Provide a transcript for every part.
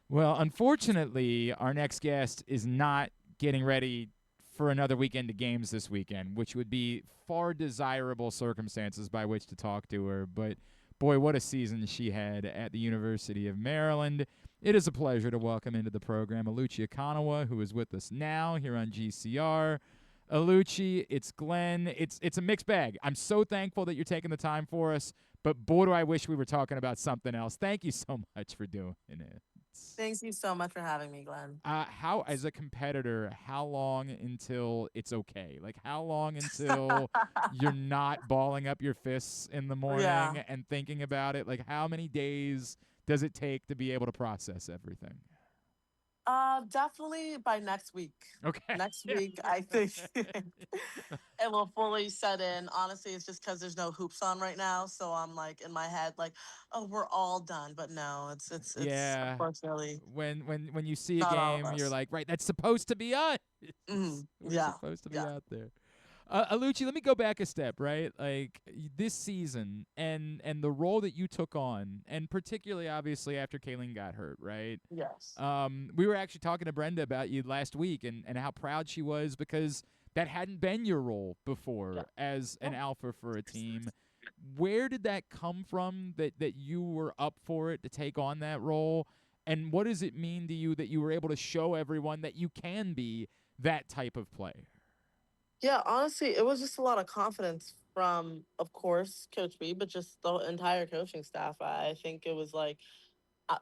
Well, unfortunately, our next guest is not getting ready for another weekend of games this weekend, which would be far desirable circumstances by which to talk to her. But boy, what a season she had at the University of Maryland. It is a pleasure to welcome into the program Oluchi Okanawa, who is with us now here on GCR. Oluchi, it's Glenn. It's a mixed bag. I'm so thankful that you're taking the time for us, but boy, do I wish we were talking about something else. Thank you so much for doing it. Thank you so much for having me, Glenn. How, as a competitor, how long until it's okay? Like, how long until you're not balling up your fists in the morning Yeah. and thinking about it? Like, how many days does it take to be able to process everything? Definitely by next week. Okay. Next week, I think it will fully set in. Honestly, it's just because there's no hoops on right now, so I'm like in my head, like, oh, we're all done. But no, it's Yeah. unfortunately When you see a not all of game, you're us. like, right, that's supposed to be us. We're Yeah, supposed to be yeah, out there. Alucci, let me go back a step, right? Like this season and the role that you took on, and particularly obviously after Kayleen got hurt, right? yes, We were actually talking to Brenda about you last week and how proud she was because that hadn't been your role yeah. before as an Oh, alpha for a team. Where did that come from that you were up for it to take on that role? And what does it mean to you that you were able to show everyone that you can be that type of player? yeah. Honestly, it was just a lot of confidence from, of course, Coach B, but just the entire coaching staff. I think it was like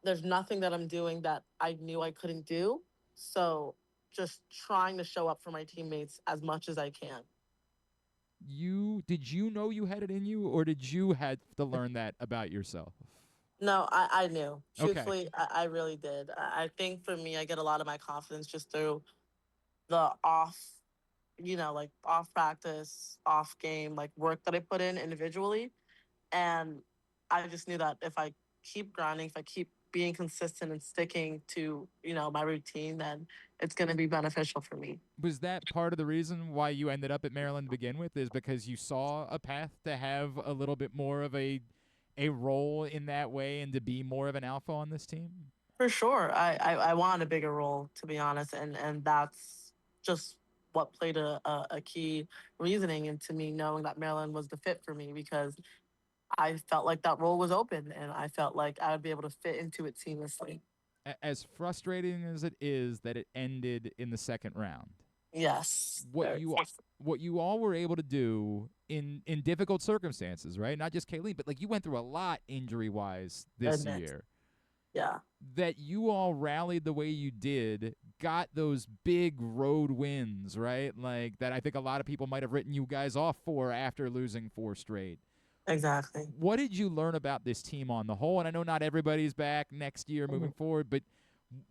there's nothing that I'm doing that I knew I couldn't do. So just trying to show up for my teammates as much as I can. You did you know you had it in you, or did you had to learn that about yourself? No, I knew. Okay. Truthfully, I really did. I think for me, I get a lot of my confidence just through the off, like off practice, off game, like work that I put in individually. And I just knew that if I keep grinding, if I keep being consistent and sticking to, my routine, then it's going to be beneficial for me. Was that part of the reason why you ended up at Maryland to begin with? Is because you saw a path to have a little bit more of a role in that way and to be more of an alpha on this team? For sure. I want a bigger role, to be honest. And that's just what played a key reasoning into me knowing that Maryland was the fit for me because I felt like that role was open and I felt like I would be able to fit into it seamlessly. As frustrating as it is that it ended in the second round, Yes. what you what you all were able to do in difficult circumstances, right? Not just Kayleen, but like you went through a lot injury wise this Admit. year. Yeah. That you all rallied the way you did, got those big road wins, right? Like that I think a lot of people might have written you guys off for after losing four straight. Exactly. What did you learn about this team on the whole? And I know not everybody's back next year moving Mhm. forward, but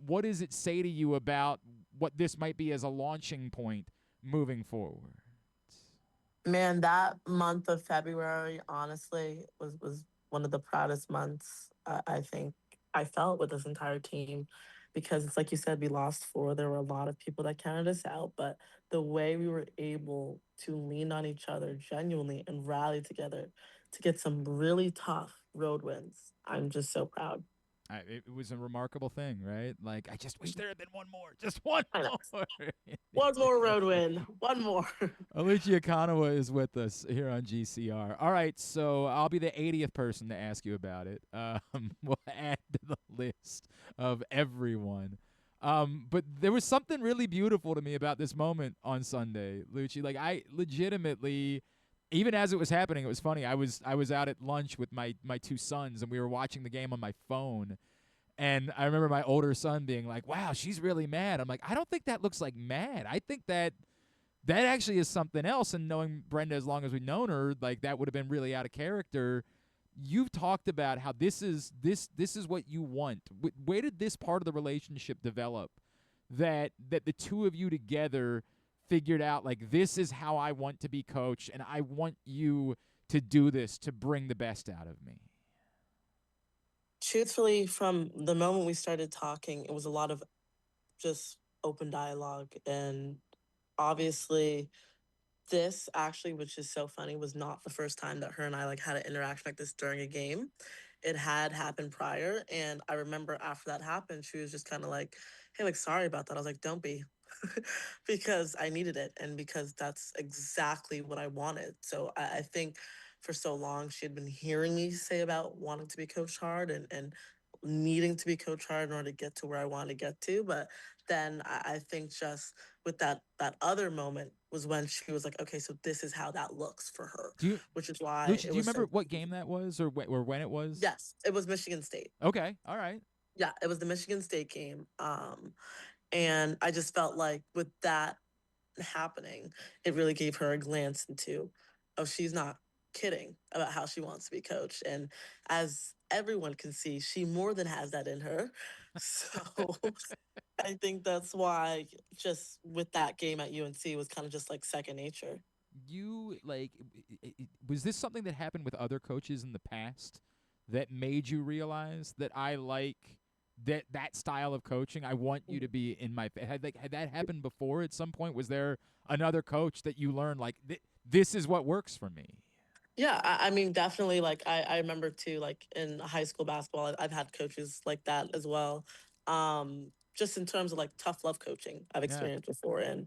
what does it say to you about what this might be as a launching point moving forward? Man, that month of February, honestly, was one of the proudest months I think I felt with this entire team because it's like you said, we lost four. There were a lot of people that counted us out, but the way we were able to lean on each other genuinely and rally together to get some really tough road wins, I'm just so proud. It was a remarkable thing, right? Like, I just wish there had been one more, just one I know. more. One more road win. One more. Oluchi Okanawa is with us here on GCR. All right, so I'll be the 80th person to ask you about it. We'll add to the list of everyone. But there was something really beautiful to me about this moment on Sunday, Lucci. Like I legitimately, even as it was happening, it was funny. I was out at lunch with my two sons, and we were watching the game on my phone. And I remember my older son being like, "Wow, she's really mad." I'm like, "I don't think that looks like mad. I think that actually is something else." And knowing Brenda as long as we've known her, like that would have been really out of character. You've talked about how this is what you want. Where did this part of the relationship develop? That the two of you together figured out like this is how I want to be coached, and I want you to do this to bring the best out of me. Truthfully, from the moment we started talking, it was a lot of just open dialogue. And obviously, this actually, which is so funny, was not the first time that her and I like had an interaction like this during a game. it had happened prior. And I remember after that happened, she was just kind of like, hey, like, sorry about that. I was like, don't be. Because I needed it and because that's exactly what I wanted. So I think for so long she had been hearing me say about wanting to be coached hard and needing to be coached hard in order to get to where I wanted to get to. But then I think just with that other moment was when she was like, okay, so this is how that looks for her, Do you, which is why Lucha? it Do you was remember so. what game that was, or when it was? Yes, it was Michigan State. Okay, all right. Yeah, it was the Michigan State game. And I just felt like with that happening, it really gave her a glance into, oh, she's not kidding about how she wants to be coached. And as everyone can see, she more than has that in her. So I think that's why just with that game at UNC was kind of just like second nature. You like, was this something that happened with other coaches in the past that made you realize that I like that style of coaching? I want you to be in my had that happened before at some point? Was there another coach that you learned like this is what works for me? Yeah, I mean, definitely. Like, I remember too, like in high school basketball, I've had coaches like that as well. Just in terms of like tough love coaching, I've Yeah. experienced before, and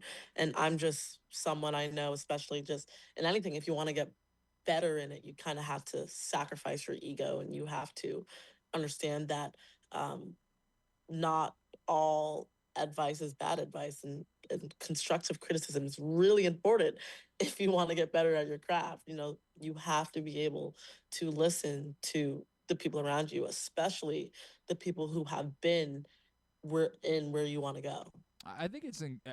I'm just someone I know, especially just in anything. If you want to get better in it, you kind of have to sacrifice your ego, and you have to understand that um, not all advice is bad advice, and constructive criticism is really important if you want to get better at your craft. You have to be able to listen to the people around you, especially the people who have been where you want to go. I think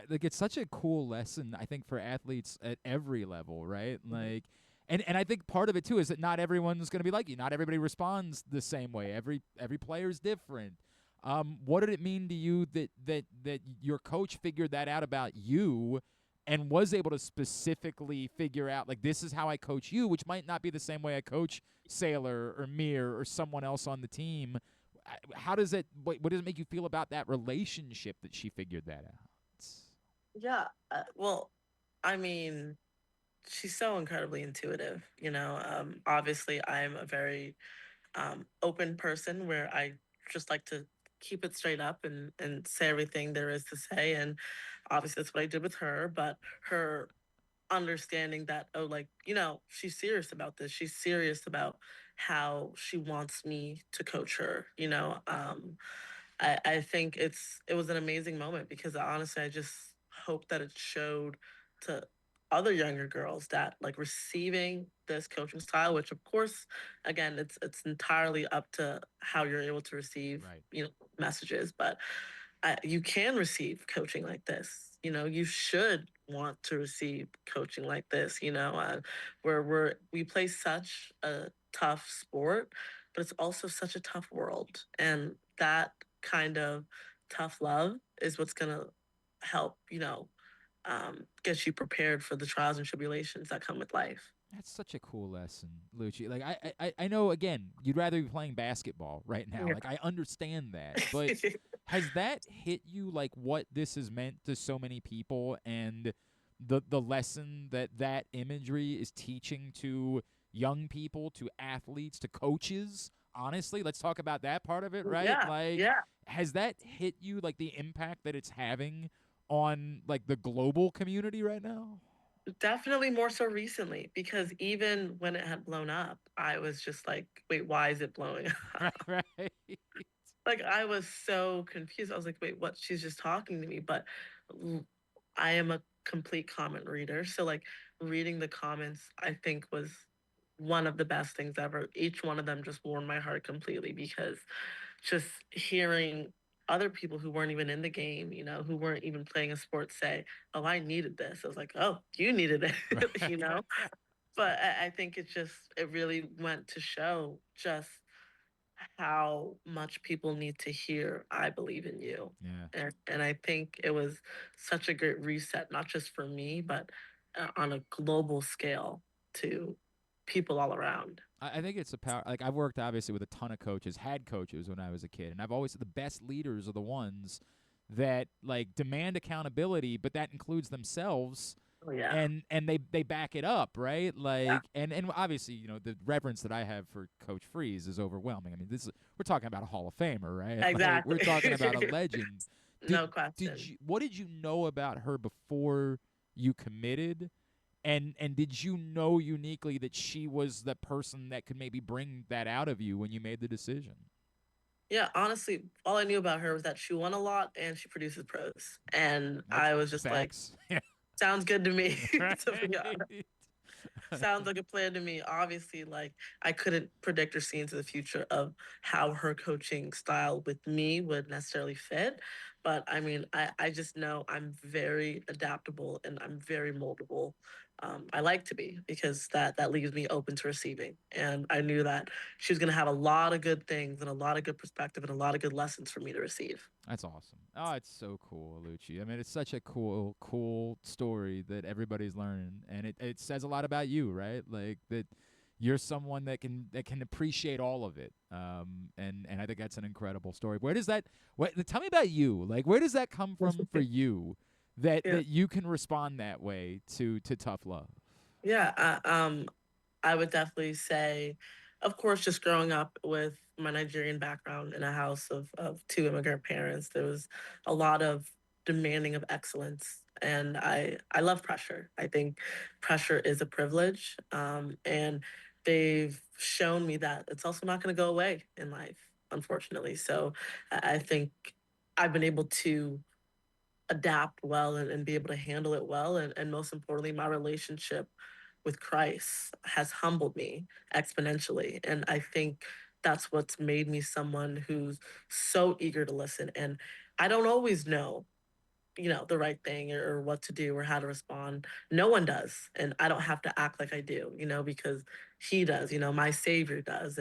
like it's such a cool lesson. I think for athletes at every level, right? Mhm. Like, and I think part of it too is that not everyone's going to be like you. Not everybody responds the same way. Every player's different. What did it mean to you that your coach figured that out about you, and was able to specifically figure out like this is how I coach you, which might not be the same way I coach Sailor or Mir or someone else on the team. How does it? What does it make you feel about that relationship that she figured that out? Yeah. Well, I mean, she's so incredibly intuitive. Obviously, I'm a very open person where I just like to keep it straight up and say everything there is to say. And obviously, that's what I did with her. But her understanding that, oh, like, she's serious about this. She's serious about how she wants me to coach her. I think it was an amazing moment because honestly, I just hope that it showed to other younger girls that like receiving this coaching style, which of course, again, it's entirely up to how you're able to receive, Right. messages, but you can receive coaching like this. You should want to receive coaching like this. Where we play such a tough sport, but it's also such a tough world, and that kind of tough love is what's gonna help. Get you prepared for the trials and tribulations that come with life. That's such a cool lesson, Lucci. Like I know again, you'd rather be playing basketball right now. Yeah. Like I understand that. But has that hit you like what this has meant to so many people and the lesson that imagery is teaching to young people, to athletes, to coaches? Honestly, let's talk about that part of it, right? Yeah, Like yeah. has that hit you like the impact that it's having on like the global community right now? Definitely more so recently because even when it had blown up, I was just like, wait, why is it blowing Right, up? right. Like I was so confused. I was like, wait, what? She's just talking to me. But I am a complete comment reader. So like reading the comments, I think was one of the best things ever. Each one of them just warmed my heart completely because just hearing other people who weren't even in the game, who weren't even playing a sport say, oh, I needed this. I was like, oh, you needed it, Right. But I think it really went to show just how much people need to hear, I believe in you. Yeah. And I think it was such a great reset, not just for me, but on a global scale to people all around. I think it's a power. Like I've worked obviously with a ton of coaches, had coaches when I was a kid, and I've always said the best leaders are the ones that like demand accountability, but that includes themselves Oh yeah. and they back it up, right? Yeah. Like, and obviously, the reverence that I have for Coach Freeze is overwhelming. I mean, this is we're talking about a Hall of Famer, right? Like, we're Exactly. talking about a legend. No Did question. you what did you know about her before you committed? And did you know uniquely that she was the person that could maybe bring that out of you when you made the decision? Yeah, honestly, all I knew about her was that she won a lot and she produces pros. And That's I was just like, facts. Yeah. sounds good to me, to be honest. Right. Sounds like a plan to me. Obviously, like I couldn't predict or see into the future of how her coaching style with me would necessarily fit. But I mean, I just know I'm very adaptable and I'm very moldable. I like to be because that leaves me open to receiving. And I knew that she was going to have a lot of good things and a lot of good perspective and a lot of good lessons for me to receive. That's awesome. Oh, it's so cool, Oluchi. I mean, it's such a cool story that everybody's learning, and it says a lot about you, right? Like that you're someone that can appreciate all of it. And I think that's an incredible story. Where does that? What? Tell me about you. Like, where does that come from for you? That Yeah. that you can respond that way to tough love. Yeah. I would definitely say, of course, just growing up with my Nigerian background in a house of two immigrant parents, there was a lot of demanding of excellence. And I love pressure. I think pressure is a privilege. And they've shown me that it's also not going to go away in life, unfortunately. So I think I've been able to adapt well and be able to handle it well. And most importantly, my relationship with Christ has humbled me exponentially. And I think that's what's made me someone who's so eager to listen. And I don't always know, the right thing or what to do or how to respond. No one does. And I don't have to act like I do, because he does, my savior does.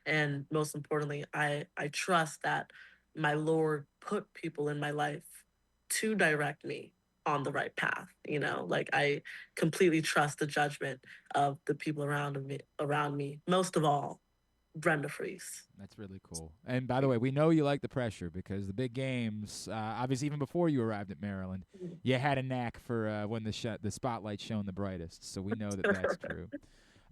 And most importantly, I trust that my Lord put people in my life to direct me on the right path. Like I completely trust the judgment of the people around me, most of all, Brenda Frese. That's really cool. And by the way, we know you like the pressure because the big games, obviously, even before you arrived at Maryland, you had a knack for when the spotlight shone the brightest. So we know that that's true.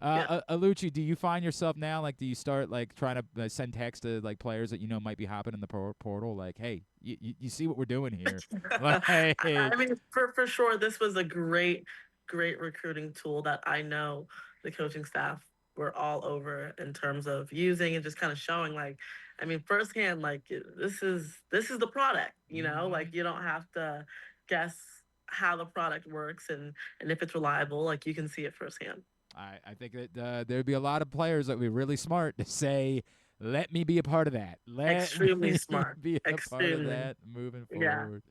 Yeah. Alucci, do you find yourself now like do you start like trying to send text to like players that you know might be hopping in the portal like, hey, you see what we're doing here? Like, I mean, for sure, this was a great recruiting tool that I know the coaching staff were all over in terms of using and just kind of showing like, I mean, firsthand, like this is the product, like you don't have to guess how the product works and if it's reliable, like you can see it firsthand. I think that there'd be a lot of players that would be really smart to say, let me be a part of that. Let Extremely me smart. be a part of Extremely. that moving Yeah. forward.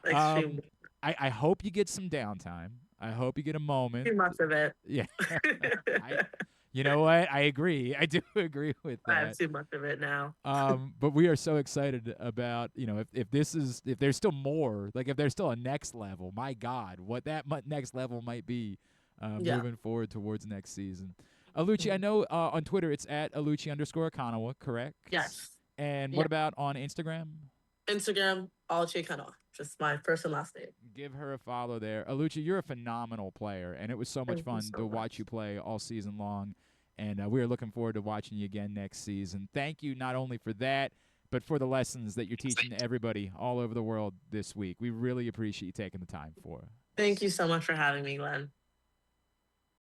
Um, Extremely. I hope you get some downtime. I hope you get a moment. Too much of it. Yeah. I you know what? I agree. I do agree with I have that. too much of it now. But we are so excited about if there's still more, like if there's still a next level. My God, what that next level might be, Yeah. moving forward towards next season. Aluchi, I Mhm. know on Twitter it's at Aluchi_Okanawa, correct? Yes. And what Yeah. about on Instagram? Instagram, Oluchi Okanawa. Just my first and last name. Give her a follow there. Aluchi, you're a phenomenal player, and it was so much Thank you fun to so watch you much. play all season long. And we are looking forward to watching you again next season. Thank you not only for that, but for the lessons that you're teaching to everybody all over the world this week. We really appreciate you taking the time for us. Thank you so much for having me, Glenn.